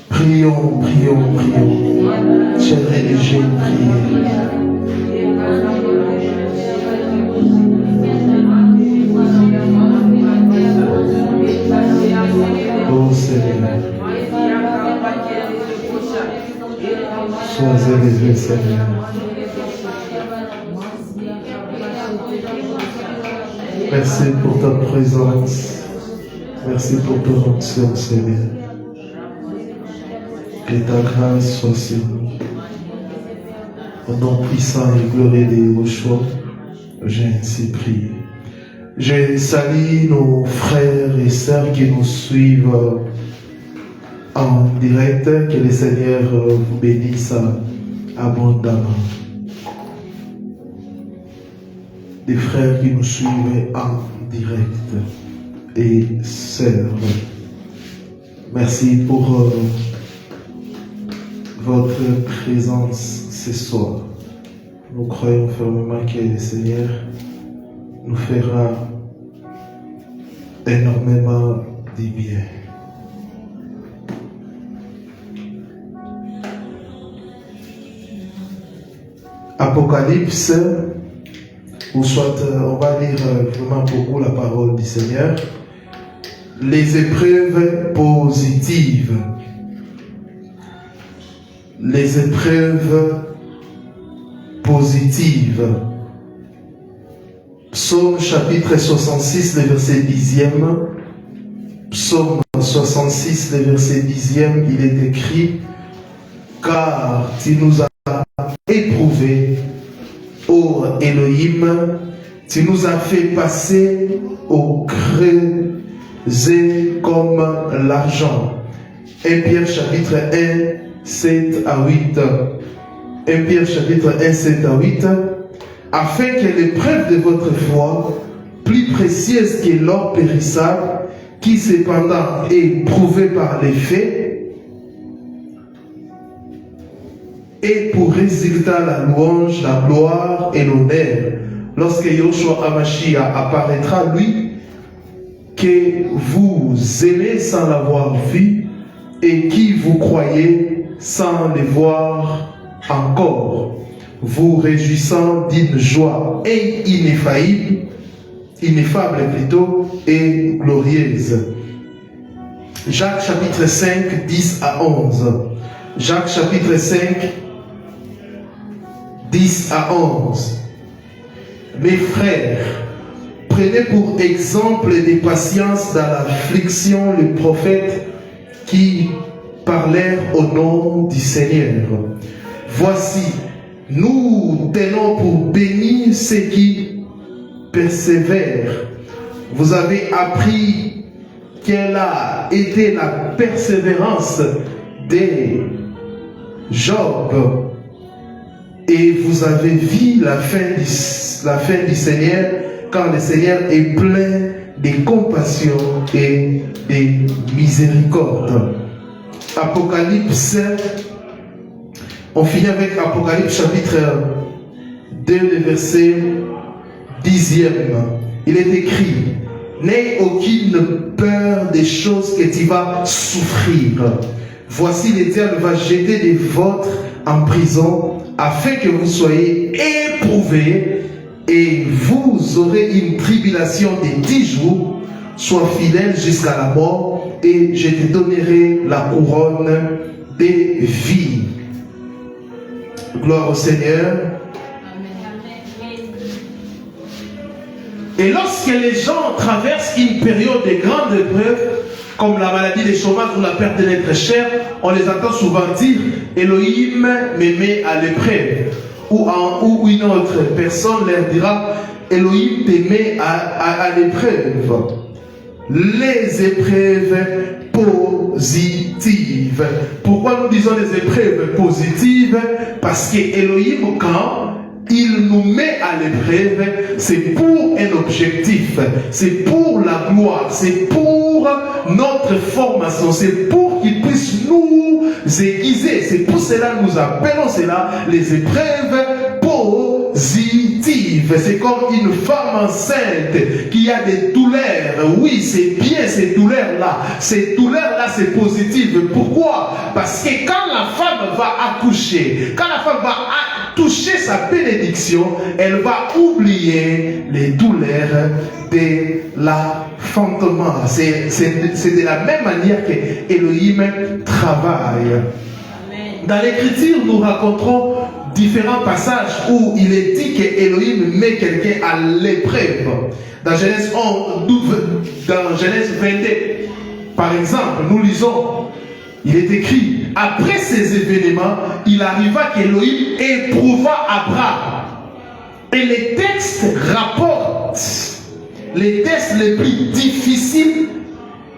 Prions, prions, prions. Chers religieux, priez. Oh Seigneur, sois élevé, Seigneur. Merci pour ta présence. Merci pour ton onction, Seigneur. Que ta grâce soit sur nous. Au nom puissant et glorieux de Yeshua, j'ai ainsi prié. Je salue nos frères et sœurs qui nous suivent en direct. Que le Seigneur vous bénisse abondamment. Des frères qui nous suivent en direct et sœurs. Merci pour votre présence ce soir. Nous croyons fermement que le Seigneur nous fera énormément du bien. Apocalypse, ou soit on va lire vraiment beaucoup la parole du Seigneur. Les épreuves positives. Les épreuves positives. Psaume chapitre 66, le verset 10e. Psaume 66, le verset 10e, il est écrit: car tu nous as éprouvés, ô Elohim, tu nous as fait passer au creuset comme l'argent. 1 Pierre chapitre 1, 7 à 8. 1 Pierre chapitre 1, 7 à 8. Afin que l'épreuve de votre foi, plus précieuse que l'or périssable, qui cependant est prouvé par les faits, et pour résultat la louange, la gloire et l'honneur, lorsque Yeshua HaMashiach apparaîtra, lui, que vous aimez sans l'avoir vu, et qui vous croyez sans le voir encore, vous réjouissant d'une joie ineffable plutôt, et glorieuse. Jacques chapitre 5, 10 à 11. Jacques chapitre 5, 10 à 11. Mes frères, prenez pour exemple des patiences dans l'affliction les prophètes qui parlèrent au nom du Seigneur. Voici, nous tenons pour bénis ceux qui persévèrent. Vous avez appris quelle a été la persévérance de Job, et vous avez vu la fin du Seigneur, quand le Seigneur est plein de compassion et de miséricorde. Apocalypse, on finit avec Apocalypse chapitre 2, le verset 10e. Il est écrit: n'aie aucune peur des choses que tu vas souffrir. Voici, l'Éternel va jeter des vôtres en prison, afin que vous soyez éprouvés, et vous aurez une tribulation de 10 jours. Sois fidèle jusqu'à la mort, et je te donnerai la couronne des vies. Gloire au Seigneur. Et lorsque les gens traversent une période de grande épreuve, comme la maladie des chômage ou la perte de l'être cher, on les entend souvent dire « Elohim me met à l'épreuve ». Ou une autre personne leur dira « Elohim te met à l'épreuve ». Les épreuves positives. Pourquoi nous disons les épreuves positives? Parce que Elohim, quand il nous met à l'épreuve, c'est pour un objectif, c'est pour la gloire, c'est pour notre formation, c'est pour qu'il puisse nous aiguiser. C'est pour cela que nous appelons cela les épreuves positives. C'est comme une femme enceinte qui a des douleurs. Oui, c'est bien ces douleurs-là. Ces douleurs-là, c'est positif. Pourquoi? Parce que quand la femme va accoucher, quand la femme va toucher sa bénédiction, elle va oublier les douleurs de l'enfantement. C'est de la même manière que Elohim travaille. Dans l'écriture, nous rencontrons différents passages où il est dit que Elohim met quelqu'un à l'épreuve. Dans Genèse 22, par exemple, nous lisons, il est écrit, après ces événements, il arriva qu'Elohim éprouva Abraham. Et les textes rapportent les tests les plus difficiles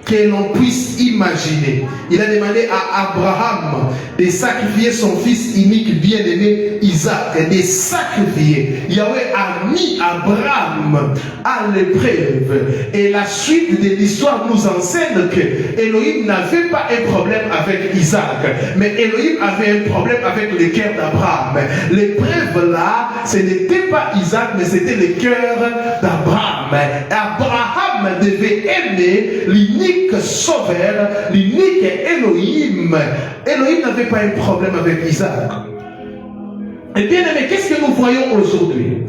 que l'on puisse imaginer. Il a demandé à Abraham de sacrifier son fils unique bien-aimé Isaac, de sacrifier. Yahweh a mis Abraham à l'épreuve. Et la suite de l'histoire nous enseigne que Elohim n'avait pas un problème avec Isaac, mais Elohim avait un problème avec le cœur d'Abraham. L'épreuve là, ce n'était pas Isaac, mais c'était le cœur d'Abraham. Abraham devait aimer l'unique sauveur, l'unique Elohim. Elohim n'avait pas un problème avec Isaac. Et bien aimé, qu'est-ce que nous voyons aujourd'hui?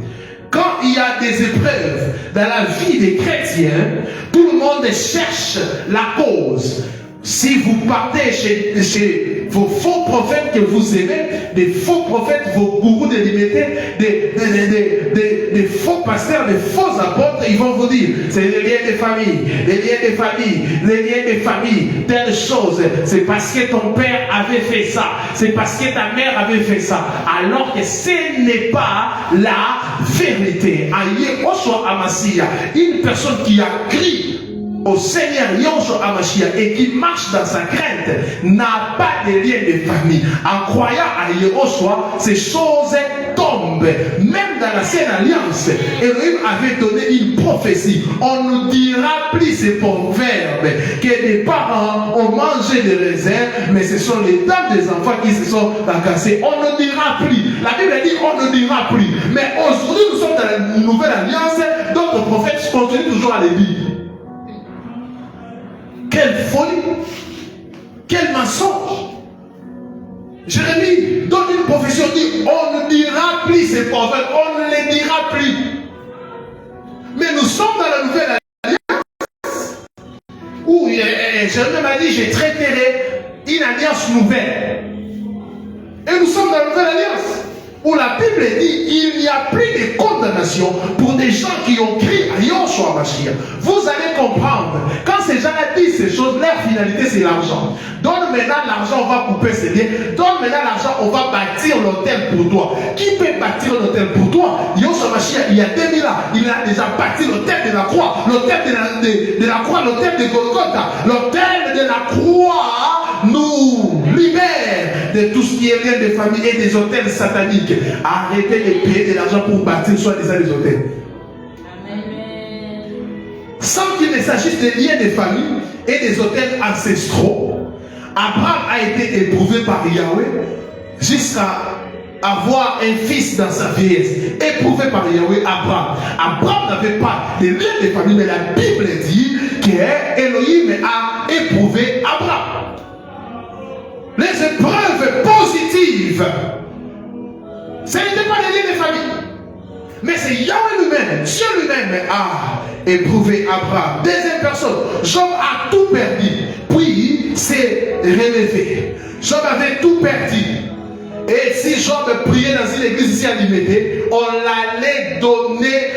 Quand il y a des épreuves dans la vie des chrétiens, tout le monde cherche la cause. Si vous partez chez vos faux prophètes que vous aimez, des faux prophètes, vos gourous de liberté, des faux pasteurs, des faux apôtres, ils vont vous dire, c'est les liens de famille, les liens de famille, les liens de famille, telle chose, c'est parce que ton père avait fait ça, c'est parce que ta mère avait fait ça, alors que ce n'est pas la vérité. Aïe, Osho Amasia, une personne qui a crié au Seigneur Yahshua HaMashiach et qui marche dans sa crainte n'a pas de lien de famille. En croyant à Yahshua, ces choses tombent. Même dans la Sainte Alliance, Elohim avait donné une prophétie. On ne dira plus ces proverbes que les parents ont mangé des raisins, mais ce sont les dames des enfants qui se sont cassés. On ne dira plus. La Bible dit on ne dira plus. Mais aujourd'hui, nous sommes dans la Nouvelle Alliance, d'autres prophètes continuent toujours à les dire. Quelle folie! Quel mensonge! Jérémie donne une prophétie, dit on ne dira plus ces prophètes, on ne les dira plus. Mais nous sommes dans la Nouvelle Alliance où Jérémie m'a dit j'ai traité une alliance nouvelle. Et nous sommes dans la Nouvelle Alliance où la Bible dit il n'y a plus de condamnation pour des gens qui ont crié à Yahshua HaMashiach. Vous allez comprendre, quand ces gens-là disent ces choses, leur finalité c'est l'argent. Donne maintenant l'argent, on va couper ses liens. Donne maintenant l'argent, on va bâtir l'autel pour toi. Qui peut bâtir l'autel pour toi? Yahshua HaMashiach, il y a 2000 ans, il a déjà bâti l'autel de la croix, l'autel de la croix, l'autel de Golgotha, l'autel de la croix nous libère de tout ce qui est lien de famille et des hôtels sataniques. Arrêtez de payer de l'argent pour bâtir soi-disant des hôtels. Sans qu'il ne s'agisse des liens de famille et des hôtels ancestraux, Abraham a été éprouvé par Yahweh jusqu'à avoir un fils dans sa vieillesse. Éprouvé par Yahweh, Abraham. Abraham n'avait pas de liens de famille, mais la Bible dit que Elohim a éprouvé Abraham. Les épreuves positives, ce n'était pas les liens de famille, mais c'est Yahweh lui-même, Dieu lui-même a éprouvé Abraham. Deuxième personne, Job a tout perdu, puis s'est relevé. Job avait tout perdu. Et si Job priait dans une église ici à Limété, on allait donner,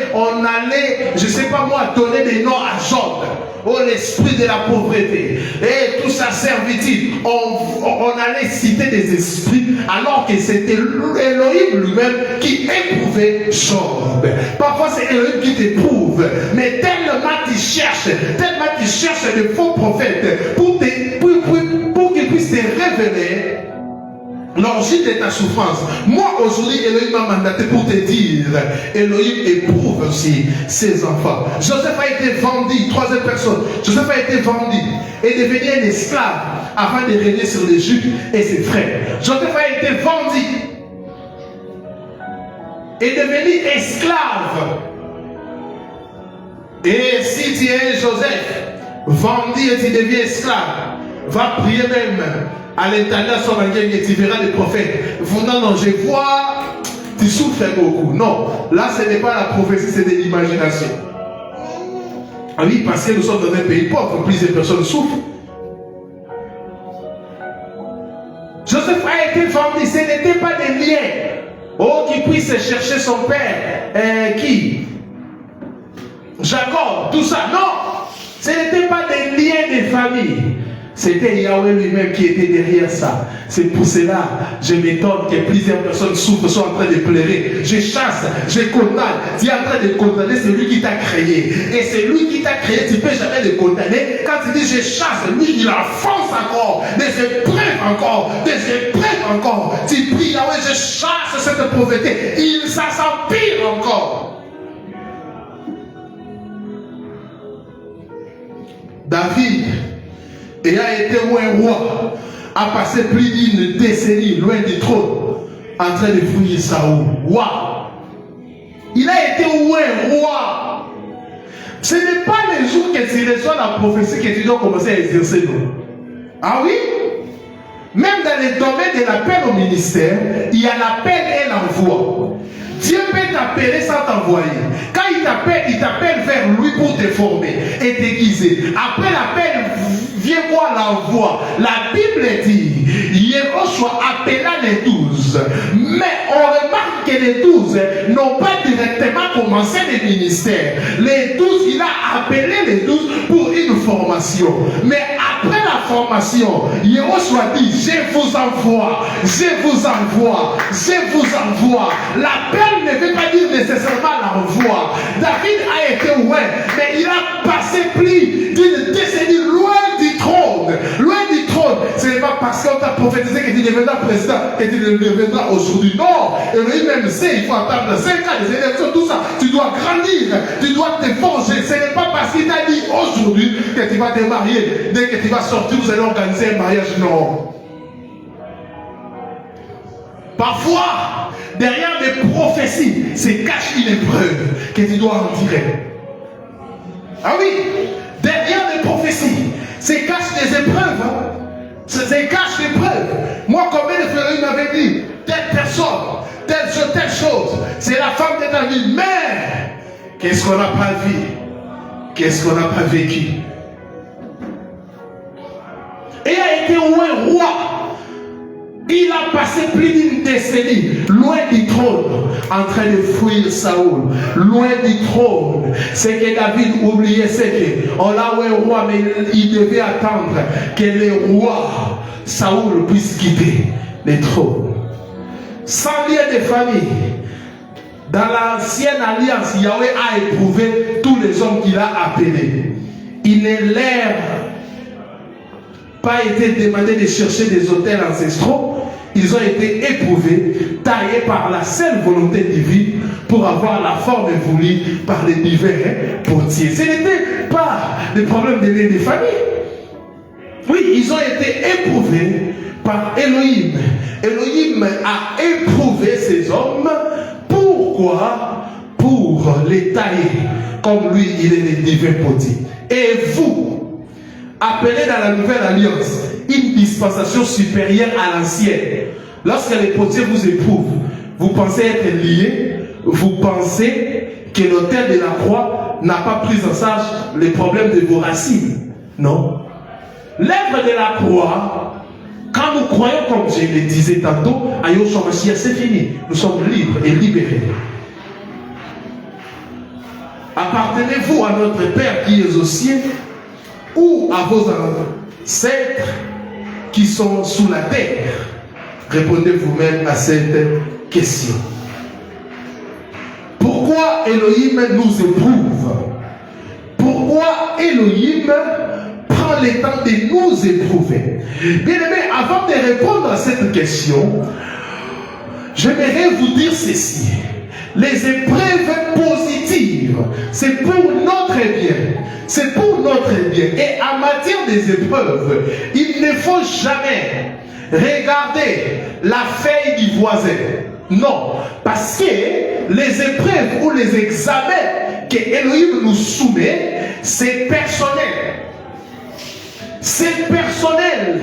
je ne sais pas moi, donner des noms à Job. oh l'esprit de la pauvreté, et toute sa servitude. On allait citer des esprits, alors que c'était Elohim lui-même qui éprouvait Job. Parfois c'est Elohim qui t'éprouve, mais tellement tu cherches de faux prophètes pour qu'ils puissent te révéler l'origine de ta souffrance. Moi aujourd'hui, Elohim m'a mandaté pour te dire, Elohim éprouve aussi ses enfants. Joseph a été vendu, troisième personne, Joseph a été vendu et devenu un esclave afin de régner sur l'Égypte et ses frères. Joseph a été vendu et devenu esclave. Et si tu es Joseph, vendu et tu deviens esclave, va prier même à l'intérieur sur laquelle tu verras les prophètes. Non, je vois, tu souffres beaucoup. Non, là ce n'est pas la prophétie, c'est de l'imagination. Ah oui, parce que nous sommes dans un pays pauvre, plusieurs personnes souffrent. Joseph a été vendu, ce n'était pas des liens. Oh, qui puisse chercher son père. Qui? Jacob, tout ça. Non, ce n'était pas des liens de famille. C'était Yahweh lui-même qui était derrière ça. C'est pour cela, je m'étonne que plusieurs personnes souffrent, sont en train de pleurer. Je chasse, je condamne. Tu es en train de condamner celui qui t'a créé. Et c'est lui qui t'a créé, tu ne peux jamais le condamner. Quand tu dis je chasse, lui il enfonce encore. Des épreuves encore. Des épreuves encore. Tu pries Yahweh, je chasse cette pauvreté. Ça s'empire encore. David, ayant été un roi, a passé plus d'une décennie loin du trône, en train de fouiller Saoul. Waouh! Il a été un roi. Ce n'est pas les jours que tu reçois la prophétie que tu dois commencer à exercer, non? Ah oui? Même dans les domaines de l'appel au ministère, il y a l'appel et l'envoi. Dieu peut t'appeler sans t'envoyer. Quand il t'appelle vers lui pour te former et t'aiguiser. Après l'appel, viens voir l'envoi. La Bible dit, Yeshua appela les 12. Mais on remarque que les 12 n'ont pas directement commencé le ministère. Les 12, il a appelé les 12 pour une formation. Mais après la formation, Yeshua dit, je vous envoie, je vous envoie, je vous envoie. L'appel ne veut pas dire nécessairement l'envoi. David a été loin, mais il a passé plus d'une décennie loin du trône. Loin du trône. Ce n'est pas parce qu'on t'a prophétisé que tu deviendras président que tu deviendras aujourd'hui. Non. Et lui-même sait, il faut attendre 5 ans, des élections, tout ça. Tu dois grandir, tu dois te forger. Ce n'est pas parce qu'il t'a dit aujourd'hui que tu vas te marier. Dès que tu vas sortir, vous allez organiser un mariage. Non. Parfois, derrière des prophéties, se cache une épreuve que tu dois en tirer. Ah oui, derrière des prophéties, se cache des épreuves. Se cache des épreuves. Moi, combien de frères il m'avait dit, telle personne, telle chose, c'est la femme de ta vie. Mais, qu'est-ce qu'on n'a pas vu? Qu'est-ce qu'on n'a pas vécu? Et a été un roi. Il a passé plus d'une décennie loin du trône, en train de fuir Saoul, loin du trône. C'est que David oubliait, c'est qu'on l'a un roi, mais il devait attendre que le roi Saoul puisse quitter le trône. Sans lien de famille, dans l'ancienne alliance, Yahweh a éprouvé tous les hommes qu'il a appelés. Il ne leur pas été demandé de chercher des autels ancestraux. Ils ont été éprouvés, taillés par la seule volonté divine pour avoir la forme voulue par les divers portiers. Ce n'était pas des problèmes de liens de famille. Oui, ils ont été éprouvés par Elohim. Elohim a éprouvé ces hommes. Pourquoi? Pour les tailler. Comme lui, il est le divin portier. Et vous, appelé dans la nouvelle alliance, une dispensation supérieure à l'ancienne. Lorsque les potiers vous éprouvent, vous pensez être liés, vous pensez que l'autel de la croix n'a pas pris en charge les problèmes de vos racines. Non. L'œuvre de la croix, quand nous croyons, comme je le disais tantôt, à Yeshua Mashiach, c'est fini. Nous sommes libres et libérés. Appartenez-vous à notre Père qui est aux cieux. ou à vos ancêtres qui sont sous la terre? Répondez vous-même à cette question. Pourquoi Elohim nous éprouve? Pourquoi Elohim prend le temps de nous éprouver? Bien-aimés, avant de répondre à cette question, j'aimerais vous dire ceci. Les épreuves positives, c'est pour notre bien. C'est pour notre bien. Et en matière des épreuves, il ne faut jamais regarder la feuille du voisin. Non, parce que les épreuves ou les examens que Elohim nous soumet, c'est personnel. C'est personnel.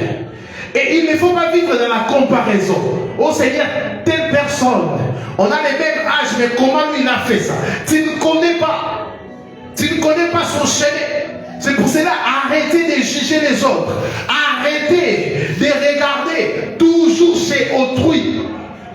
Et il ne faut pas vivre dans la comparaison. Oh Seigneur, telle personne, on a les mêmes âges, mais comment il a fait ça? Tu ne connais pas. Tu ne connais pas son chemin. C'est pour cela, arrêtez de juger les autres. Arrêtez de regarder toujours chez autrui.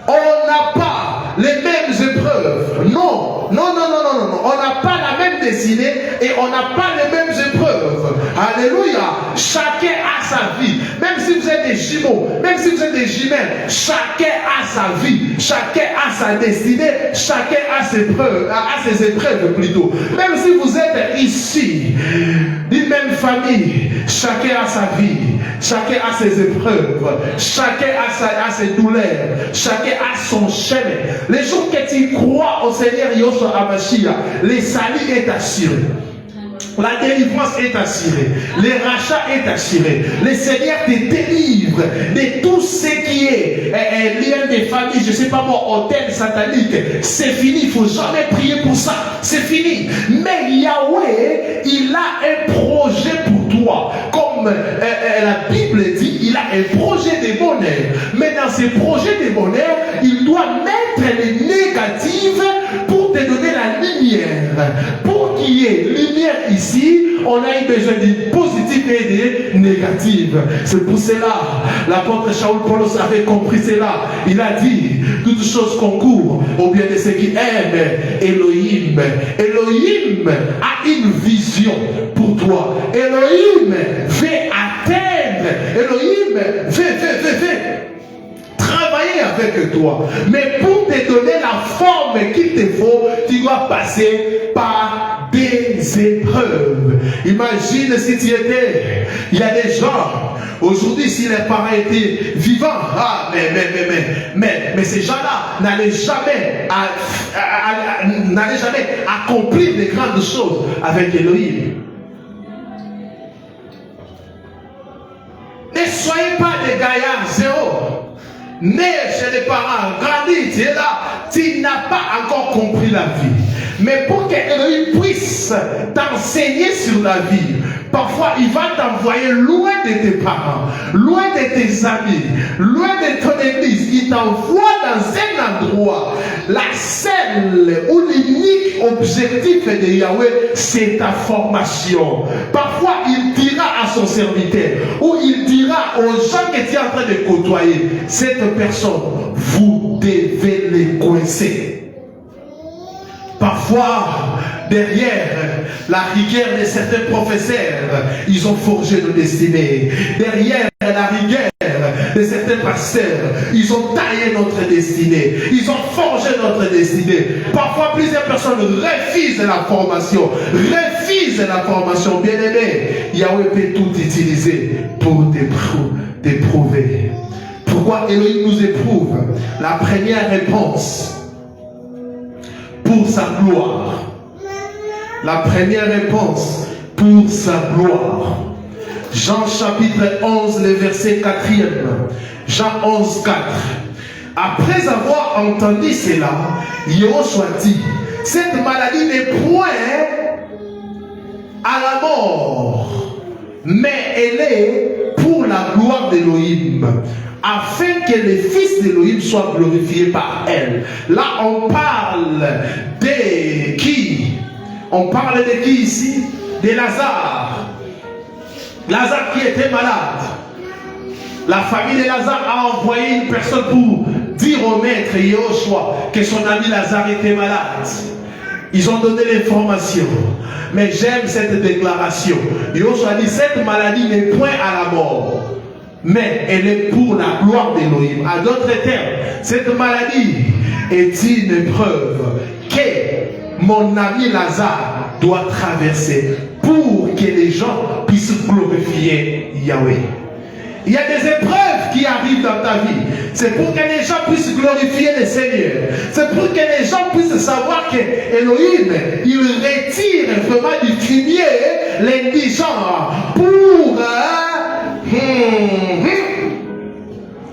On n'a pas les mêmes épreuves. Non, non, non, non, non, non. On n'a pas la même destinée et on n'a pas les mêmes épreuves. Alléluia. Chacun a sa vie. Même si vous êtes des jumeaux, même si vous êtes des jumelles, chacun a sa vie. Chacun a sa destinée. Chacun a ses épreuves, ses épreuves plutôt. Même si vous êtes ici, d'une même famille, chacun a sa vie. Chacun a ses épreuves. Chacun a ses douleurs. Chacun a son chemin. Les jours que tu crois au Seigneur Yoshua Hamashiach, le salut est assuré. La délivrance est assurée. Le rachat est assuré. Le Seigneur te délivre de tout ce qui est lien des familles, je ne sais pas moi, hôtel satanique. C'est fini. Il ne faut jamais prier pour ça. C'est fini. Mais Yahweh, il a un projet pour toi. Comme la Bible dit, il a un projet de bonheur. Mais dans ce projet de bonheur, il doit mettre les négatives pour te donner la lumière. Pour qu'il y ait lumière ici, on a eu besoin de positif et de négatif. C'est pour cela, l'apôtre Shaul Paulos avait compris cela. Il a dit, toutes choses concourent au bien de ceux qui aiment Elohim. Elohim a une vision pour toi. Elohim veut atteindre. Elohim veut travailler avec toi. Mais pour te donner la forme qu'il te faut, tu dois passer par des épreuves. Imagine si tu étais, il y a des gens, aujourd'hui si les parents étaient vivants, mais ces gens-là n'allaient jamais accomplir de grandes choses avec Elohim. Ne soyez pas des gaillards zéro. Né chez les parents, grandi, tu es là, tu n'as pas encore compris la vie. Mais pour qu'Elohim puisse t'enseigner sur la vie, parfois il va t'envoyer loin de tes parents, loin de tes amis, loin de ton église. Il t'envoie dans un endroit. La seule ou l'unique objectif de Yahweh, c'est ta formation. Parfois il dira à son serviteur, ou il dira aux gens que tu es en train de côtoyer, cette personne, vous devez les coincer. Parfois, derrière la rigueur de certains professeurs, ils ont forgé nos destinées. Derrière la rigueur de certains pasteurs, ils ont taillé notre destinée. Ils ont forgé notre destinée. Parfois, plusieurs personnes refusent la formation. Bien-aimé, Yahweh peut tout utiliser pour t'éprouver. Pourquoi Elohim nous éprouve? La première réponse, pour sa gloire. La première réponse, pour sa gloire. Jean chapitre 11, le verset 4e. Jean 11, 4. Après avoir entendu cela, Yoshua dit, cette maladie n'est point à la mort, mais elle est pour la gloire d'Elohim, afin que le Fils d'Elohim soit glorifié par elle. Là, on parle de qui? On parle de qui ici? De Lazare. Lazare qui était malade. La famille de Lazare a envoyé une personne pour dire au maître Yoshua que son ami Lazare était malade. Ils ont donné l'information. Mais j'aime cette déclaration. Yoshua dit, cette maladie n'est point à la mort, mais elle est pour la gloire d'Élohim. À d'autres termes, cette maladie est une épreuve que mon ami Lazare doit traverser pour que les gens puissent glorifier Yahweh. Il y a des épreuves qui arrivent dans ta vie. C'est pour que les gens puissent glorifier le Seigneur. C'est pour que les gens puissent savoir que Elohim, il retire vraiment du fumier l'indigent pour...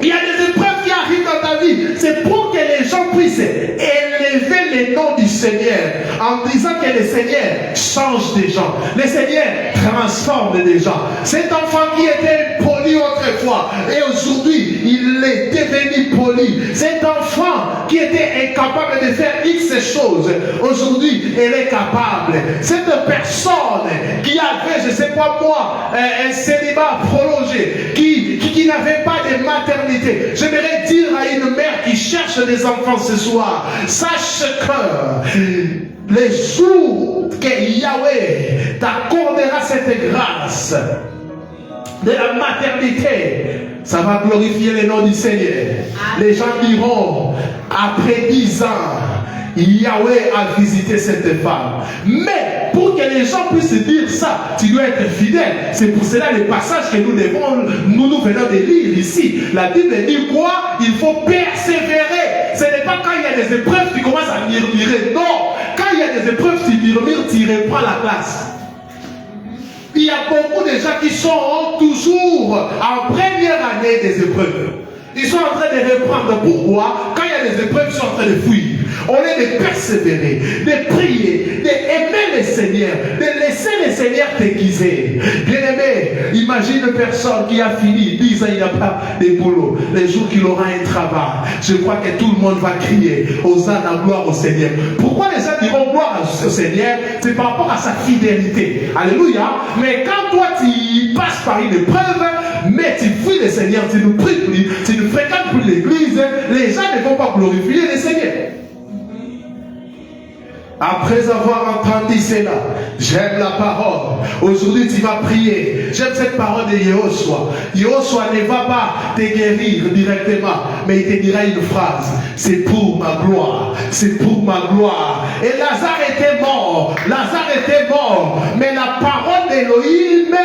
Il y a des épreuves qui arrivent dans ta vie. C'est pour que les gens puissent élever le nom du Seigneur en disant que le Seigneur change des gens. Le Seigneur transforme des gens. Cet enfant qui était poli autrefois et aujourd'hui il est devenu poli. Cet enfant qui était incapable de faire X choses, aujourd'hui elle est capable. Cette personne qui avait, je ne sais pas moi, un célibat prolongé, qui n'avait pas de maternité. J'aimerais dire à une mère qui cherche des enfants ce soir, sache que les jours que Yahweh t'accordera cette grâce de la maternité, ça va glorifier le nom du Seigneur. Les gens diront, après 10 ans, Yahweh a visité cette femme. Mais pour que les gens puissent dire ça, tu dois être fidèle. C'est pour cela les passages que nous venons de lire ici. La Bible dit quoi? Il faut persévérer. Ce n'est pas quand il y a des épreuves tu commences à murmurer. Non, quand il y a des épreuves tu murmures, tu reprends la classe. Il y a beaucoup de gens qui sont toujours en première année des épreuves. Ils sont en train de reprendre. Pourquoi? Quand il y a des épreuves, ils sont en train de fuir. Au lieu de persévérer, de prier, d'aimer le Seigneur, de laisser le Seigneur te guider. Bien-aimé, imagine une personne qui a fini 10 ans, il n'y a pas de boulot. Les jours qu'il aura un travail, je crois que tout le monde va crier Hosanna, gloire au Seigneur. Pourquoi les gens diront gloire au Seigneur? C'est par rapport à sa fidélité. Alléluia. Mais quand toi tu passes par une épreuve, mais tu fuis le Seigneur, tu ne pries plus, tu ne fréquentes plus l'église, les gens ne vont pas glorifier le Seigneur. Après avoir entendu cela, j'aime la parole. Aujourd'hui, tu vas prier. J'aime cette parole de Yehoshua. Yehoshua ne va pas te guérir directement, mais il te dira une phrase. C'est pour ma gloire. C'est pour ma gloire. Et Lazare était mort. Lazare était mort. Mais la parole d'Élohim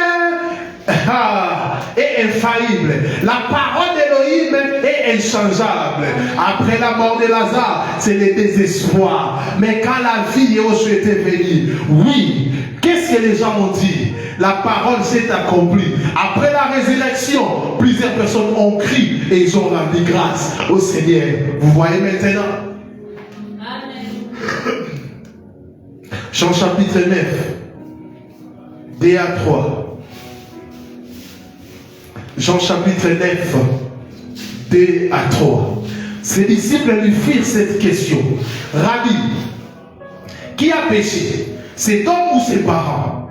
est infaillible. La parole d'Élohim est inchangeable. Après la mort de Lazare, c'est le désespoir. Mais quand la vie Yehoshua était venue, oui, qu'est-ce que les gens ont dit? La parole s'est accomplie. Après la résurrection, plusieurs personnes ont crié et ils ont rendu grâce au Seigneur. Vous voyez maintenant? Amen. Jean chapitre 9, 2 à 3. Jean chapitre 9, 2 à 3. Ses disciples lui firent cette question. Rabbi, qui a péché, cet homme ou ses parents,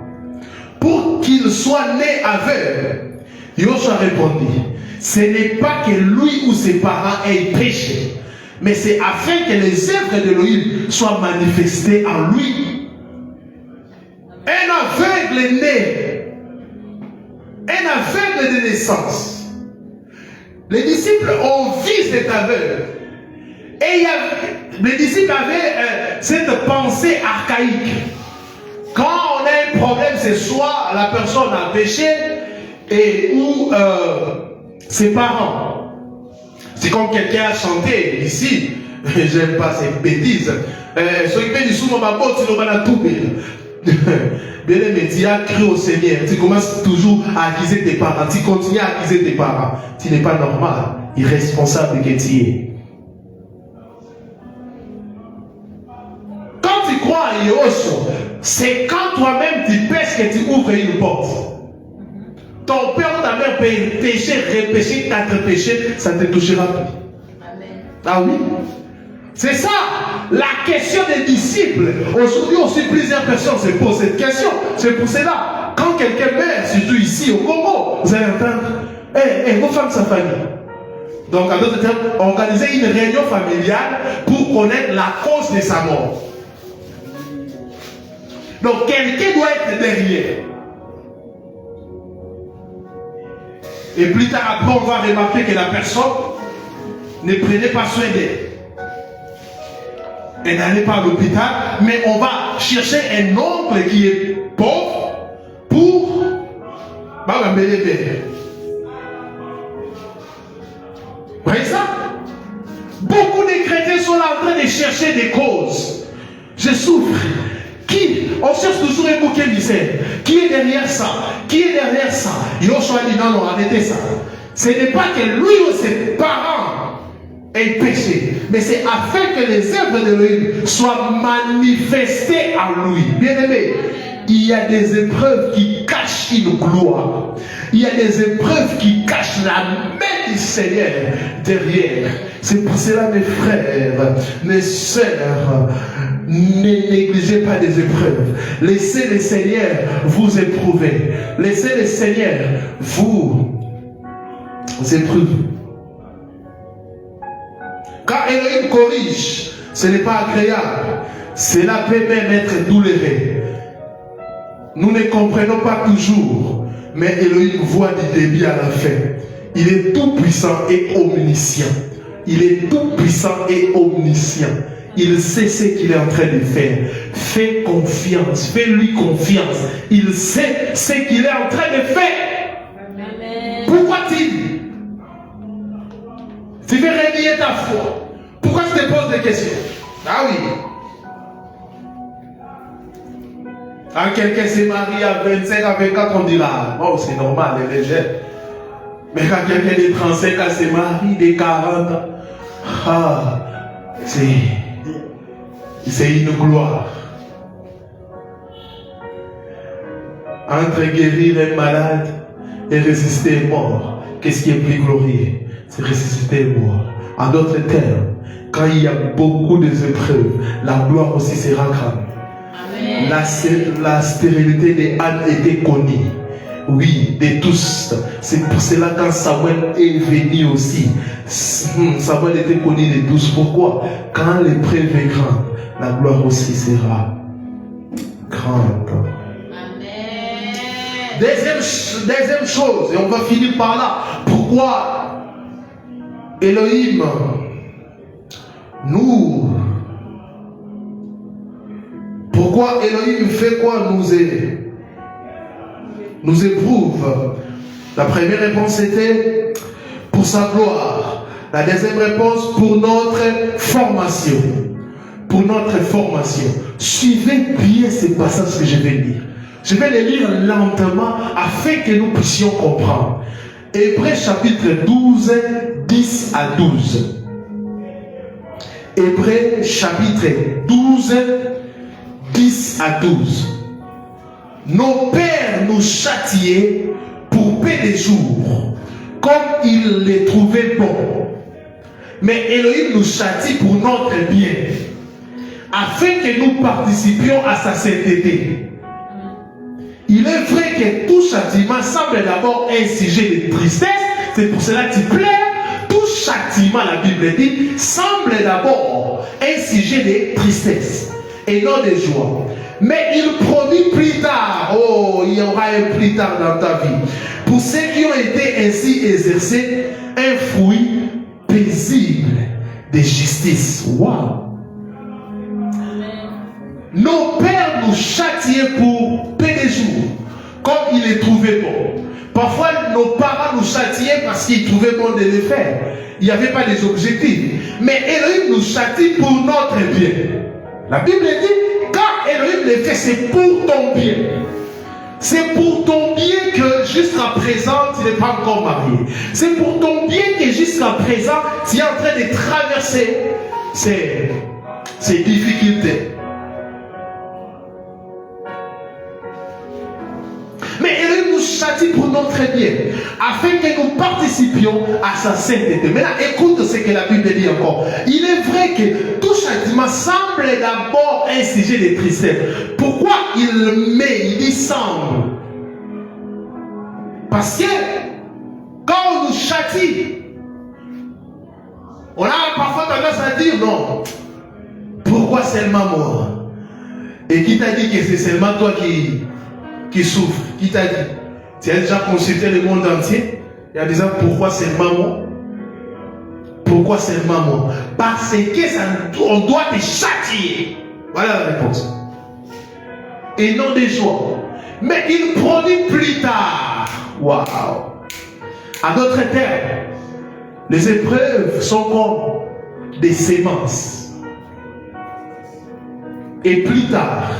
pour qu'il soit né aveugle? Yoshua répondit, ce n'est pas que lui ou ses parents aient péché, mais c'est afin que les œuvres d'Élohim soient manifestées en lui. Un aveugle né, un aveugle de naissance. Les disciples ont vu cet aveugle. Et les disciples avaient cette pensée archaïque. Quand on a un problème, c'est soit la personne a péché ou ses parents. C'est comme quelqu'un a chanté ici. J'aime pas ces bêtises. S'occuper du souvent ma botte, sinon on va tout bien. Bien aimé, tu as cru au Seigneur. Tu commences toujours à accuser tes parents. Tu continues à accuser tes parents. Tu n'es pas normal, irresponsable que tu es. Quand tu crois à Yehoshua, c'est quand toi-même tu pèches que tu ouvres une porte. Ton père ou ta mère peut pécher, repêcher, t'être péché, ça ne te touchera plus. Amen. Ah oui? C'est ça la question des disciples. Aujourd'hui aussi plusieurs personnes se posent cette question. C'est pour cela, quand quelqu'un meurt, surtout ici au Congo, vous allez entendre vos femmes, sa famille. Donc en d'autres termes, organiser une réunion familiale pour connaître la cause de sa mort. Donc quelqu'un doit être derrière. Et plus tard, après, on va remarquer que la personne ne prenait pas soin d'elle. Elle n'allait pas à l'hôpital, mais on va chercher un oncle qui est pauvre pour m'aider. Vous voyez ça? Beaucoup de chrétiens sont là en train de chercher des causes. Je souffre. Qui? On cherche toujours un bouquet émissaire. Qui est derrière ça? Qui est derrière ça? Yoshua dit non, non, arrêtez ça. Ce n'est pas que lui ou ses parents aient péché, mais c'est afin que les œuvres d'Élohim soient manifestées en lui. Bien aimé, il y a des épreuves qui cachent une gloire. Il y a des épreuves qui cachent la main du Seigneur derrière. C'est pour cela, mes frères, mes sœurs, ne négligez pas des épreuves. Laissez le Seigneur vous éprouver. Laissez le Seigneur vous éprouver. Quand Elohim corrige, ce n'est pas agréable. Cela peut même être douloureux. Nous ne comprenons pas toujours, mais Elohim voit du début à la fin. Il est tout puissant et omniscient. Il est tout puissant et omniscient. Il sait ce qu'il est en train de faire. Fais confiance, fais-lui confiance. Il sait ce qu'il est en train de faire. Amen. Pourquoi tu veux réveiller ta foi? Pourquoi tu te poses des questions? Ah oui. Quand quelqu'un s'est marié à 25, à 24, on dit là, oh c'est normal, elle est jeune. Mais quand quelqu'un de 35 ans s'est marié, de 40 ans, ah, c'est une gloire. Entre guérir un malade et résister à mort, qu'est-ce qui est plus glorieux? C'est ressusciter mort. En d'autres termes, quand il y a beaucoup d'épreuves, la gloire aussi sera grande. La stérilité des ânes était connue. Oui, de tous. C'est pour cela quand Samuel est venu aussi, Samuel était connu de tous. Pourquoi? Quand l'épreuve est grande, la gloire aussi sera grande. Amen. Deuxième chose, et on va finir par là. Pourquoi Elohim pourquoi Elohim fait quoi? Nous éprouve. La première réponse était pour sa gloire. La deuxième réponse pour notre formation. Pour notre formation. Suivez bien ces passages que je vais lire. Je vais les lire lentement afin que nous puissions comprendre. Hébreux chapitre 12, 10 à 12. Hébreux chapitre 12, 10 à 12. Nos pères nous châtiaient pour peu de jours, comme ils les trouvaient bons. Mais Elohim nous châtie pour notre bien, afin que nous participions à sa sainteté. Il est vrai que tout châtiment semble d'abord un sujet de tristesse, c'est pour cela que tu pleures. Tout châtiment, la Bible dit, semble d'abord un sujet de tristesse et non de joie. Mais il produit plus tard, oh, il y aura un plus tard dans ta vie, pour ceux qui ont été ainsi exercés, un fruit paisible de justice. Wow! Nos pères nous châtiaient pour peu de jours, comme ils les trouvaient bons. Parfois, nos parents nous châtiaient parce qu'ils trouvaient bon de le faire. Il n'y avait pas des objectifs. Mais Elohim nous châtie pour notre bien. La Bible dit, quand Elohim le fait, c'est pour ton bien. C'est pour ton bien que jusqu'à présent, tu n'es pas encore marié. C'est pour ton bien que jusqu'à présent, tu es en train de traverser ces difficultés. Mais Elohim nous châtie pour notre bien, afin que nous participions à sa sainteté. Maintenant, écoute ce que la Bible dit encore. Il est vrai que tout châtiment semble d'abord un sujet de tristesse. Pourquoi il dit semble? Parce que quand on nous châtie, on a parfois tendance à dire non. Pourquoi seulement moi? Et qui t'a dit que c'est seulement toi qui souffres? Qui t'a dit? Tu as déjà consulté le monde entier? Il y a des gens, pourquoi seulement moi? Pourquoi seulement moi? Parce que on doit te châtier. Voilà la réponse. Et non des joies. Mais il produit plus tard. Waouh! À d'autres termes, les épreuves sont comme des semences. Et plus tard,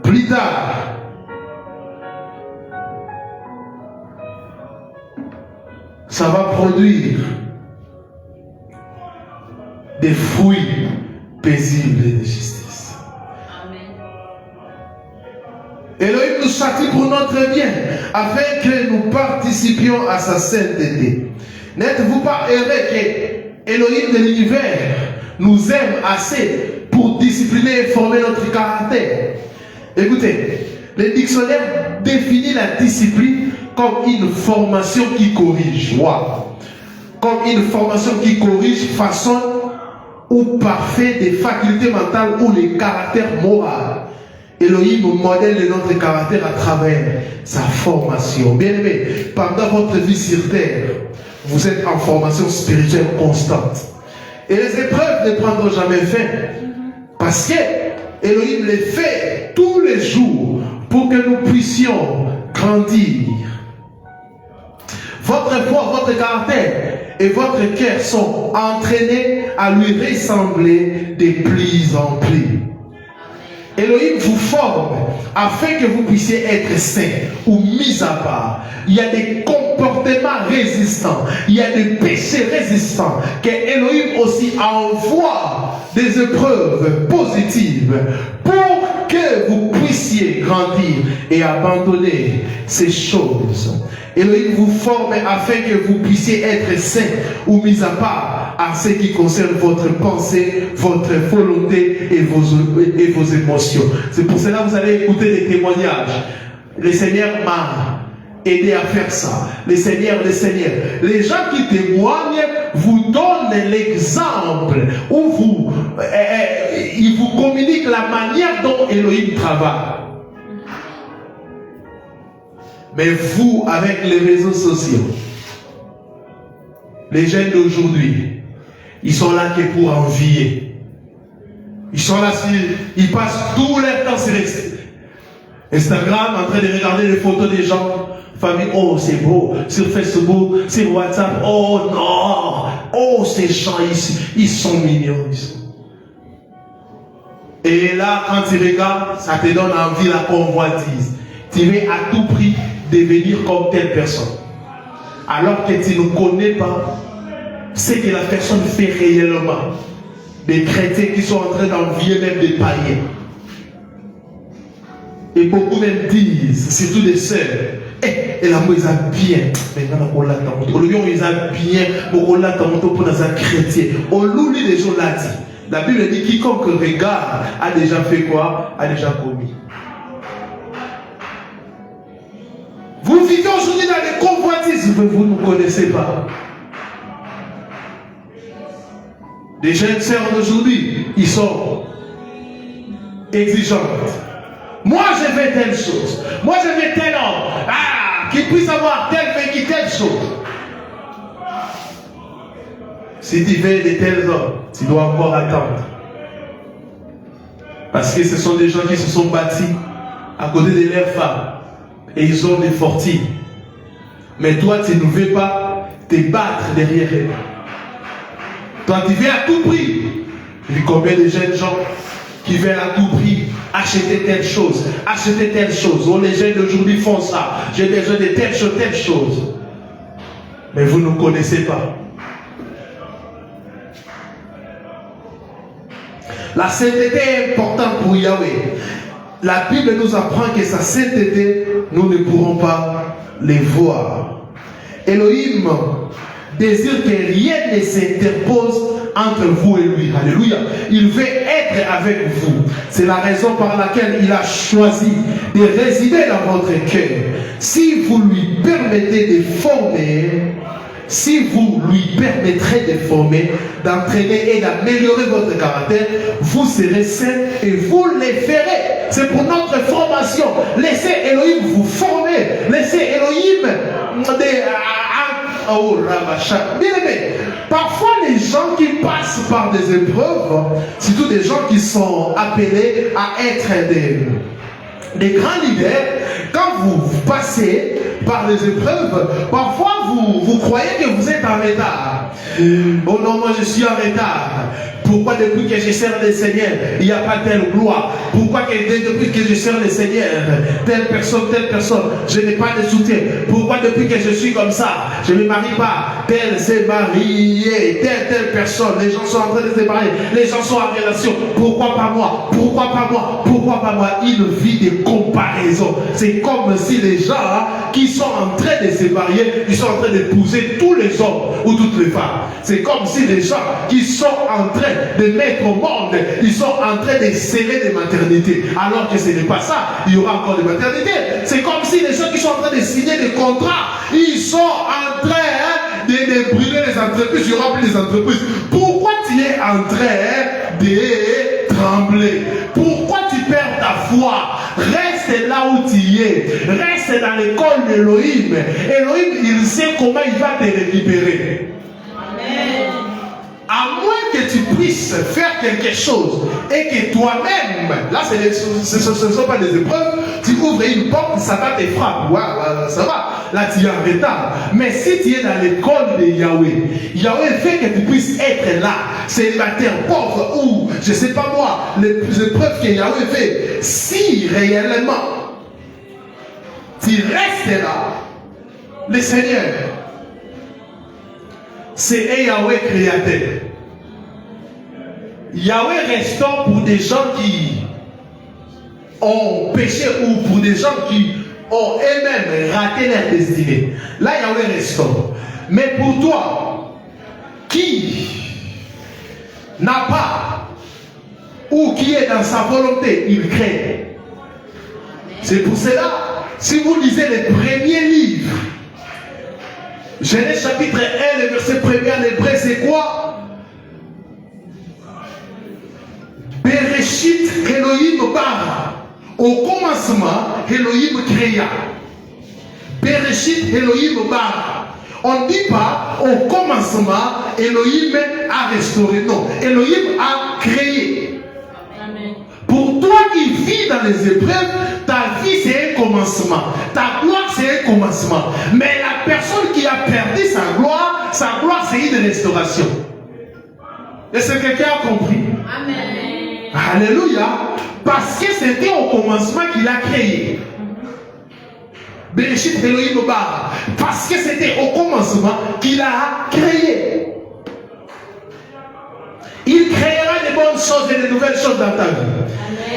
plus tard, ça va produire des fruits paisibles et de justice. Amen. Elohim nous châtie pour notre bien, afin que nous participions à sa sainteté. N'êtes-vous pas heureux que Elohim de l'univers nous aime assez pour discipliner et former notre caractère? Écoutez, le dictionnaire définit la discipline comme une formation qui corrige. Wow. Comme une formation qui corrige, façonne ou parfait des facultés mentales ou les caractères moraux. Elohim modèle notre caractère à travers sa formation. Bien aimé, pendant votre vie sur terre, vous êtes en formation spirituelle constante. Et les épreuves ne prendront jamais fin. Parce que Elohim les fait tous les jours pour que nous puissions grandir. Votre foi, votre caractère et votre cœur sont entraînés à lui ressembler de plus en plus. Elohim vous forme afin que vous puissiez être saints ou mis à part. Il y a des comportements résistants, il y a des péchés résistants que Elohim aussi envoie des épreuves positives pour que vous puissiez grandir et abandonner ces choses. Elohim vous forme afin que vous puissiez être saints ou mis à part à ce qui concerne votre pensée, votre volonté et vos émotions. C'est pour cela que vous allez écouter des témoignages. Le Seigneur m'a aidé à faire ça. Le Seigneur. Les gens qui témoignent vous donnent l'exemple ou ils vous communiquent la manière dont Elohim travaille. Mais vous, avec les réseaux sociaux, les jeunes d'aujourd'hui, ils sont là que pour envier. Ils sont là, ils passent tout leur temps sur Instagram en train de regarder les photos des gens. Famille, oh c'est beau. Sur Facebook, sur WhatsApp, oh non. Oh ces gens ici, ils sont mignons. Et là, quand tu regardes, ça te donne envie la convoitise. Tu veux à tout prix devenir comme telle personne. Alors que tu ne connais pas ce que la personne fait réellement. Des chrétiens qui sont en train d'envier même des païens. Et beaucoup même disent, surtout des sœurs, et la moi ils a bien. Maintenant on l'a tant. Au lieu ils a bien, on l'a tant pour dans un chrétien. Au lieu les gens l'a dit. La Bible dit quiconque regarde a déjà fait quoi? A déjà commis. Vous vivez aujourd'hui dans les convoitises, mais vous ne connaissez pas. Les jeunes sœurs d'aujourd'hui, ils sont exigeantes. Moi, je veux telle chose. Moi, je veux tel homme. Ah, qui puisse avoir telle chose. Si tu veux de tels hommes, tu dois encore attendre. Parce que ce sont des gens qui se sont bâtis à côté de leurs femmes. Et ils ont des fortines. Mais toi, tu ne veux pas te battre derrière eux. Toi, tu veux à tout prix. Je dis combien de jeunes gens qui veulent à tout prix acheter telle chose. Oh, les jeunes d'aujourd'hui font ça. J'ai besoin de telle chose. Mais vous ne connaissez pas. La sainteté est importante pour Yahweh. La Bible nous apprend que sa sainteté, nous ne pourrons pas les voir. Elohim désire que rien ne s'interpose entre vous et lui. Alléluia. Il veut être avec vous. C'est la raison par laquelle il a choisi de résider dans votre cœur. Si vous lui permettez de former si vous lui permettrez de former, d'entraîner et d'améliorer votre caractère, vous serez saint et vous les ferez. C'est pour notre formation. Laissez Elohim vous former. Laissez Elohim bien aimé. Parfois les gens qui passent par des épreuves, surtout des gens qui sont appelés à être des grands leaders, quand vous passez par les épreuves, parfois vous croyez que vous êtes en retard. Oh non, moi je suis en retard. Pourquoi depuis que je sers le Seigneur, il n'y a pas telle gloire? Pourquoi depuis que je sers le Seigneur, telle personne, je n'ai pas de soutien? Pourquoi depuis que je suis comme ça, je ne me marie pas? Tel s'est marié, telle personne, les gens sont en train de se marier, les gens sont en relation. Pourquoi pas moi? Pourquoi pas moi? Pourquoi pas moi? Une vie de comparaison. C'est comme si les gens qui sont en train de se marier, ils sont en train d'épouser tous les hommes ou toutes les femmes. C'est comme si les gens qui sont en train de mettre au monde, ils sont en train de serrer des maternités, alors que ce n'est pas ça, il y aura encore des maternités. C'est comme si les gens qui sont en train de signer des contrats, ils sont en train de brûler les entreprises, il y aura plus des entreprises. Pourquoi tu es en train de trembler? Pourquoi tu perds ta foi? Reste là où tu es, reste dans l'école d'Elohim. Elohim, il sait comment il va te récupérer. Amen. À moins que tu puisses faire quelque chose et que toi-même, là ce ne sont pas des épreuves, tu ouvres une porte, Satan te frappe, ouais, ça va, là tu es en retard. Mais si tu es dans l'école de Yahweh, Yahweh fait que tu puisses être là, célibataire, pauvre, ou je ne sais pas moi, les épreuves que Yahweh fait, si réellement tu restes là, le Seigneur, c'est Yahweh créateur. Yahweh restaure pour des gens qui ont péché ou pour des gens qui ont eux-mêmes raté leur destinée. Là, Yahweh restaure. Mais pour toi, qui n'a pas ou qui est dans sa volonté, il crée. C'est pour cela, si vous lisez les premiers livres, Genèse chapitre 1, le verset 1er en hébreu, c'est quoi? Bereshit Elohim bara. Au commencement, Elohim créa. Bereshit Elohim bara. On ne dit pas au commencement, Elohim a restauré. Non, Elohim a créé. Amen. Pour toi qui vis dans les épreuves, ta vie c'est un commencement. Ta gloire c'est un commencement. Mais la personne qui a perdu sa gloire c'est une restauration. Est-ce que quelqu'un a compris? Amen. Alléluia. Parce que c'était au commencement qu'il a créé. Bereshit Elohim bara. Parce que c'était au commencement qu'il a créé. Il créera des bonnes choses et de nouvelles choses dans ta vie.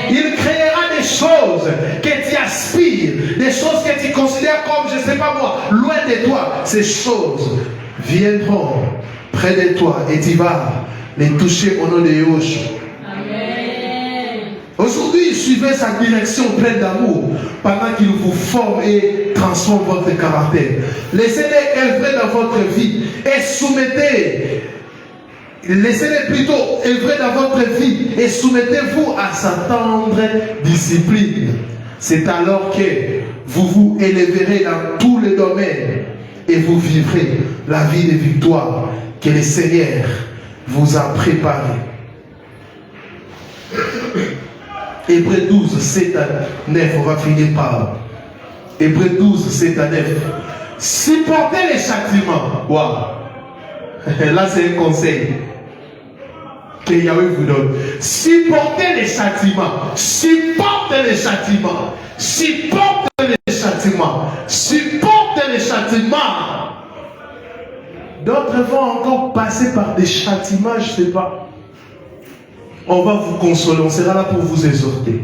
Il créera des choses que tu aspires, des choses que tu considères comme, je ne sais pas moi, loin de toi. Ces choses viendront près de toi et tu vas les toucher au nom de Yahushua. Aujourd'hui, suivez sa direction pleine d'amour pendant qu'il vous forme et transforme votre caractère. Laissez-les œuvrer dans votre vie et soumettez. Laissez-les plutôt œuvrer dans votre vie et soumettez-vous à sa tendre discipline. C'est alors que vous vous élèverez dans tous les domaines et vous vivrez la vie de victoire que le Seigneur vous a préparée. Hébreux 12, 7 à 9, on va finir par Hébreux 12, 7 à 9. Supportez les châtiments. Wow. Là, c'est un conseil que Yahweh vous donne. Supportez les châtiments. Supportez les châtiments. Supportez les châtiments. Supportez les châtiments. D'autres vont encore passer par des châtiments, je ne sais pas. On va vous consoler, on sera là pour vous exhorter.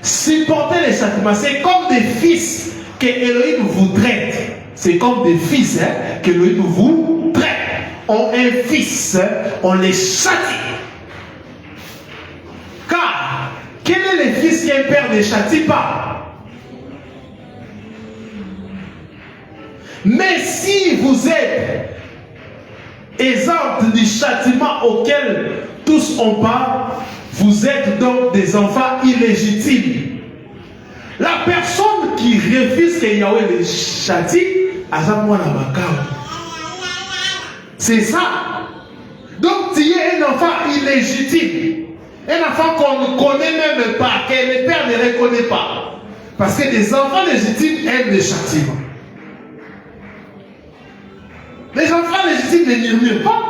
Supportez les châtiments. C'est comme des fils que Elohim vous traite. C'est comme des fils que Elohim vous traite. On un fils, on les châtie. Car, quel est le fils qu'un père ne châtie pas? Mais si vous êtes exempts du châtiment auquel tous ont part, vous êtes donc des enfants illégitimes. La personne qui refuse que Yahweh les châtie, c'est ça. Donc tu es un enfant illégitime. Un enfant qu'on ne connaît même pas, que le père ne reconnaît pas. Parce que les enfants légitimes aiment les châtiments. Les enfants légitimes ne murmurent pas.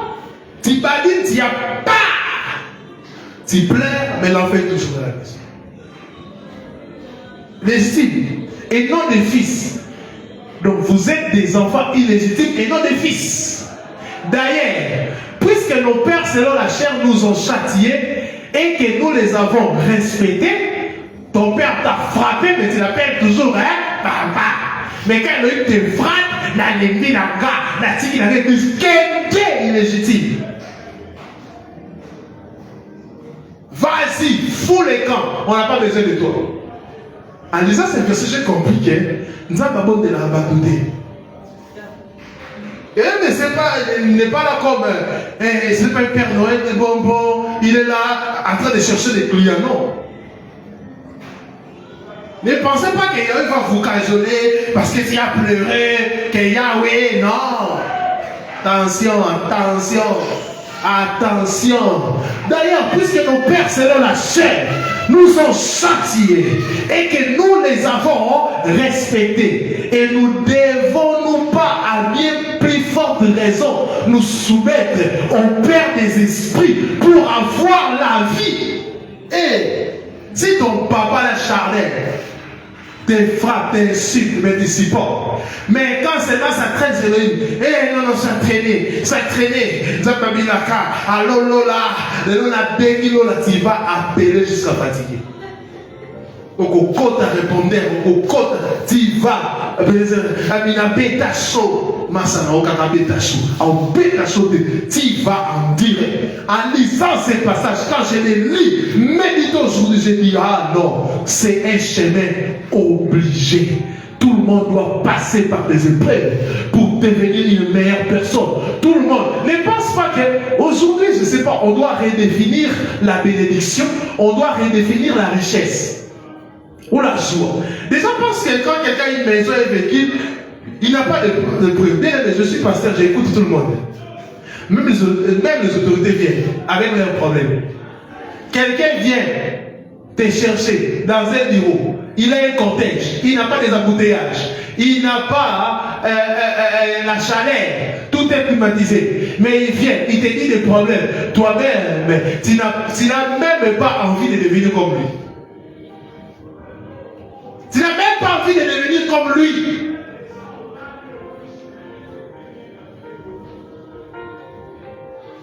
Tu badines, tu n'y as pas. Tu pleures, mais l'enfant est toujours à la maison. Légitimes et non des fils. Donc vous êtes des enfants illégitimes et non des fils. D'ailleurs, puisque nos pères selon la chair nous ont châtiés et que nous les avons respectés, ton père t'a frappé, mais tu l'appelles toujours papa. Mais quand il te frappe, l'ennemi n'a pas, la tigre n'a pas plus qu'un illégitime. Vas-y, fous les camps, on n'a pas besoin de toi. En disant ce verset, j'ai compris que nous avons besoin de la battuter. Et il n'est pas là comme c'est pas un Père Noël de bonbons, il est là en train de chercher des clients, non. Ne pensez pas que Yahweh va vous cajoler parce que tu as pleuré, que Yahweh, non. Attention, attention, attention. D'ailleurs, puisque nos pères selon la chair nous ont châtiés et que nous les avons respectés, et nous devons nous pas à bien plus forte raison nous soumettre au Père des esprits pour avoir la vie. Et si ton papa est charnel, te frappe, t'insulte, mais tu supportes. Mais quand c'est là, ça traîne, c'est lui. Eh non, non, ça traîne, ça traîne. Ça m'a mis la carte. Alors, là, tu vas appeler jusqu'à fatiguer. Au côté répondeur, au côté, tu vas. Amina bêta chaud. Masana, au cas bêta chaud. En bêta chaud, tu vas en dire. En lisant ces passages, quand je les lis, médite aujourd'hui, je dis, ah non, c'est un chemin obligé. Tout le monde doit passer par des épreuves pour devenir une meilleure personne. Tout le monde. Ne pense pas qu'aujourd'hui, je ne sais pas, on doit redéfinir la bénédiction, on doit redéfinir la richesse. Ou la joie. Les gens pensent que quand quelqu'un a une maison et un véhicule, il n'a pas de preuve. Bien, je suis pasteur, j'écoute tout le monde. Même les autorités viennent avec leurs problèmes. Quelqu'un vient te chercher dans un bureau. Il a un cortège. Il n'a pas des embouteillages. Il n'a pas la chaleur. Tout est climatisé. Mais il vient, il te dit des problèmes. Toi-même, tu n'as même pas envie de devenir comme lui. Tu n'as même pas envie de devenir comme lui.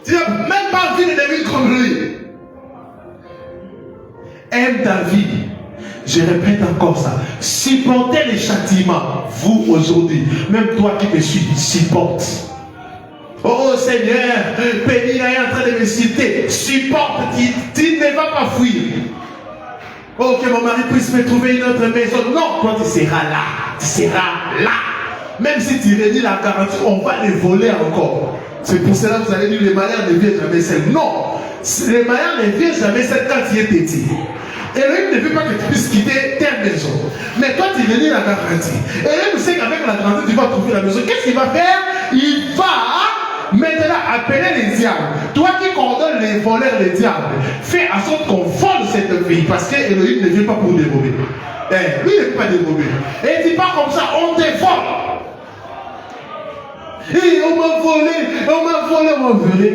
Tu n'as même pas envie de devenir comme lui. Aime ta vie. Je répète encore ça. Supportez les châtiments. Vous aujourd'hui, même toi qui me suis, supporte. Oh Seigneur, Pénina est en train de me citer. Supporte, tu ne vas pas fuir. Oh, que mon mari puisse me trouver une autre maison. Non, toi tu seras là. Tu seras là. Même si tu redis la garantie, on va les voler encore. C'est pour cela que vous allez dire les malheurs ne viennent jamais seuls. Non, les malheurs ne viennent jamais seuls quand tu es petit. Et lui ne veut pas que tu puisses quitter ta maison. Mais toi tu redis la garantie. Et lui sait qu'avec la garantie, tu vas trouver la maison. Qu'est-ce qu'il va faire? Il va maintenant appeler les diables. Toi qui coordonnes les voleurs, les diables, fais en sorte qu'on vole cette vie. Parce que Elohim ne vient pas pour dérober. Lui il ne veut pas dérober. Et il dit pas comme ça, on te vole. Et on m'a volé.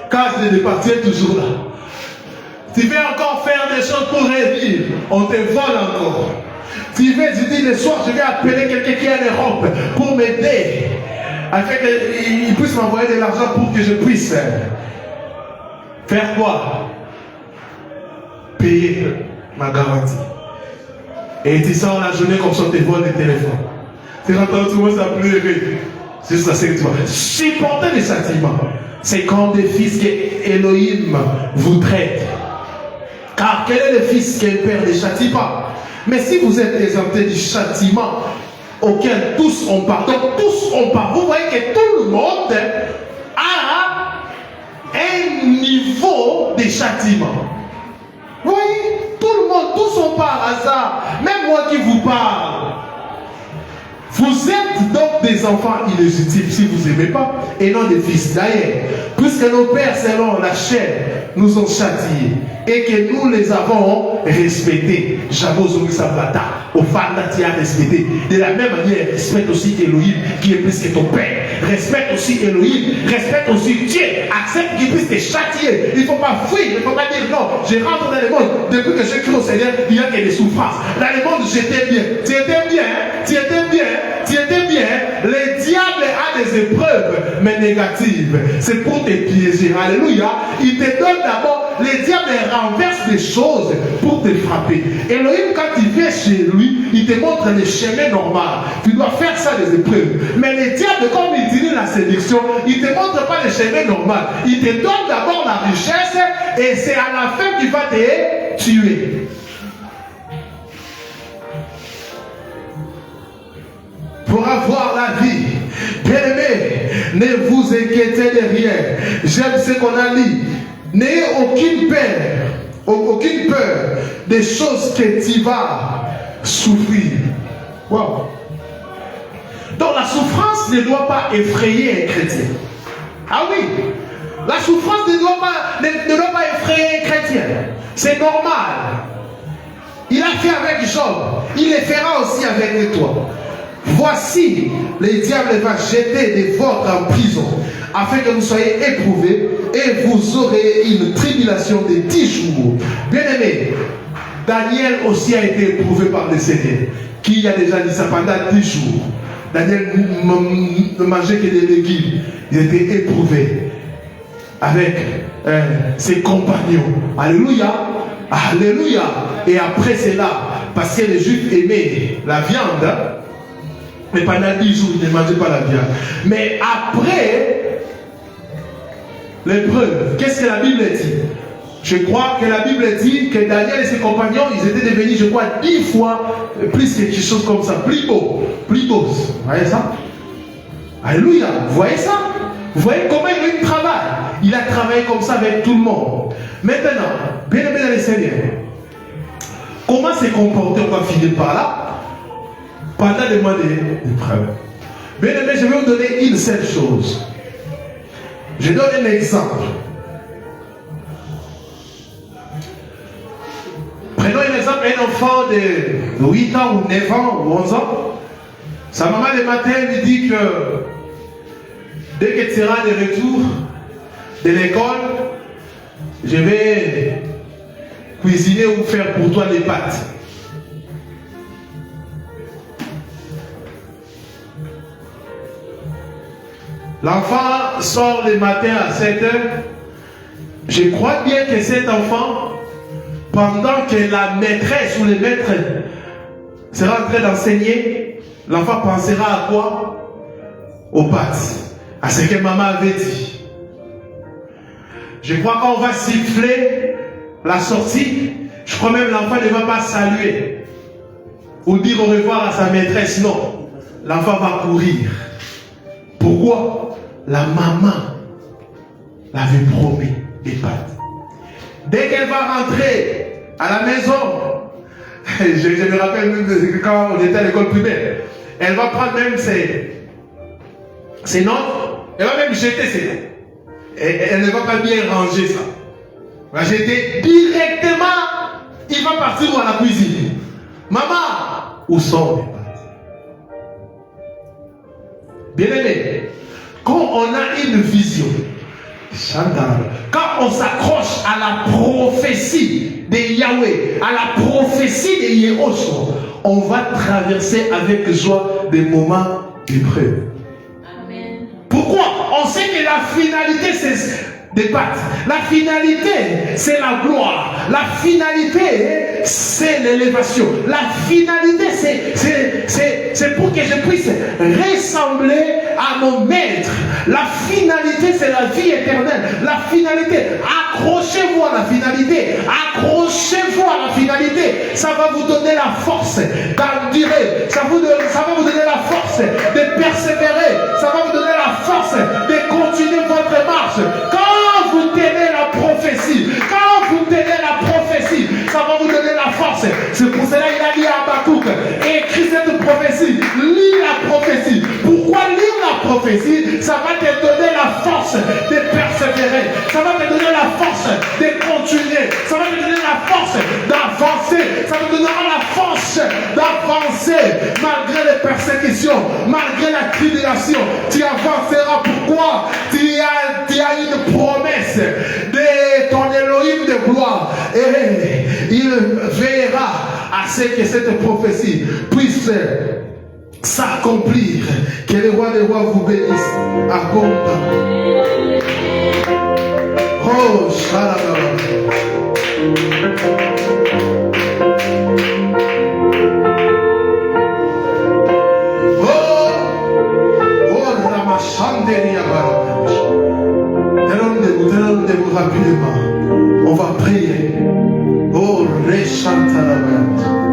Quand je vais partir toujours là. Tu veux encore faire des choses pour réduire, on te vole encore. Tu dis le soir, je vais appeler quelqu'un qui est en Europe pour m'aider. Afin qu'il puisse m'envoyer de l'argent pour que je puisse faire quoi? Payer ma garantie. Et tu sors la journée comme ça, tu voles des téléphones. Tu entends tout le monde à pleurer. C'est ça, c'est que tu vas supporter les châtiments. C'est comme des fils que Elohim vous traite. Car quel est le fils que le père ne châtie pas? Mais si vous êtes exempté du châtiment, auquel tous on part. Donc tous on part. Vous voyez que tout le monde a un niveau de châtiment. Vous voyez, tout le monde, tous on part à ça. Même moi qui vous parle. Vous êtes donc des enfants illégitimes si vous n'aimez pas, et non des fils. D'ailleurs, puisque nos pères, selon la chair, nous ont châtiés, et que nous les avons respectés. J'avais aujourd'hui ça bata, au Fanda tu as respecté. De la même manière, respecte aussi Elohim qui est plus que ton père. Respecte aussi Elohim, respecte aussi Dieu. Accepte qu'il puisse te châtier. Il ne faut pas fuir, il ne faut pas dire non. Je rentre dans le monde. Depuis que j'ai cru au Seigneur, il y a que des souffrances. Dans le monde, j'étais bien. Tu étais bien, tu étais bien. Tu étais bien, le diable a des épreuves, mais négatives. C'est pour te piéger. Alléluia. Il te donne d'abord, le diable renverse des choses pour te frapper. Elohim, quand il vient chez lui, il te montre le chemin normal. Tu dois faire ça des épreuves. Mais le diable, comme il utilise la séduction, il ne te montre pas le chemin normal. Il te donne d'abord la richesse et c'est à la fin qu'il va te tuer. Pour avoir la vie. Bien-aimés, ne vous inquiétez de rien. J'aime ce qu'on a dit. N'ayez aucune peur des choses que tu vas souffrir. Wow. Donc la souffrance ne doit pas effrayer un chrétien. Ah oui, la souffrance ne doit pas effrayer un chrétien. C'est normal. Il a fait avec Job. Il le fera aussi avec toi. Voici, le diable va jeter des vôtres en prison, afin que vous soyez éprouvés, et vous aurez une tribulation de 10 jours. Bien-aimé, Daniel aussi a été éprouvé par le Seigneur. Qui a déjà dit ça pendant 10 jours? Daniel ne mangeait que des légumes. Il était éprouvé avec ses compagnons. Alléluia. Alléluia. Et après cela, parce que les Juifs aimaient la viande, mais pendant 10 jours, ils ne mangeaient pas la viande. Mais après l'épreuve, qu'est-ce que la Bible dit? Je crois que la Bible dit que Daniel et ses compagnons, ils étaient devenus, je crois, 10 fois plus quelque chose comme ça. Plus beau. Vous voyez ça? Alléluia. Vous voyez ça? Vous voyez comment il travaille? Il a travaillé comme ça avec tout le monde. Maintenant, bien aimé dans le Seigneur, comment se comporter? On va finir par là. Pendant les mois d'épreuve. Bien aimé, je vais vous donner une seule chose. Je donne un exemple. Prenons un exemple, un enfant de 8 ans ou 9 ans ou 11 ans. Sa maman le matin lui dit que dès que tu seras de retour de l'école, je vais cuisiner ou faire pour toi des pâtes. L'enfant sort le matin à 7 h. Je crois bien que cet enfant, pendant que la maîtresse ou le maître sera en train d'enseigner, l'enfant pensera à quoi? Aux pâtes, à ce que maman avait dit. Je crois qu'on va siffler la sortie. Je crois même l'enfant ne va pas saluer ou dire au revoir à sa maîtresse. Non, l'enfant va courir. Pourquoi? La maman l'avait promis des pâtes. Dès qu'elle va rentrer à la maison, je me rappelle même quand on était à l'école primaire, elle va prendre même ses notes, elle va même jeter ses notes. Elle ne va pas bien ranger ça. Elle va jeter directement, il va partir à la cuisine. Maman, où sont les pâtes? Bien aimé, quand on a une vision, quand on s'accroche à la prophétie de Yahweh, à la prophétie de Yehoshua, on va traverser avec joie des moments d'épreuve. Pourquoi? On sait que la finalité c'est des pâtes. La finalité c'est la gloire. La finalité c'est l'élévation. La finalité c'est pour que je puisse ressembler à nos maîtres. La finalité, c'est la vie éternelle. La finalité, accrochez-vous à la finalité. Accrochez-vous à la finalité. Ça va vous donner la force d'endurer. Ça va vous donner la force de persévérer. Ça va vous donner la force de continuer votre marche. Quand vous tenez la prophétie, ça va vous donner la force. C'est pour cela qu'il a dit à Habakkuk, écris cette prophétie, lis la prophétie. Pourquoi lire la prophétie? Ça va te donner la force de persévérer. Ça va te donner la force de continuer. Ça va te donner la force d'avancer. Ça te donnera la force d'avancer malgré les persécutions, malgré la tribulation. Tu avanceras. Pourquoi? Tu as une promesse de ton Elohim de gloire. Et il veillera à ce que cette prophétie puisse s'accomplir. Que le roi des rois vous bénisse. Oh, Shalom. Rapidement, on va prier. Oh, Ré Chantalabra.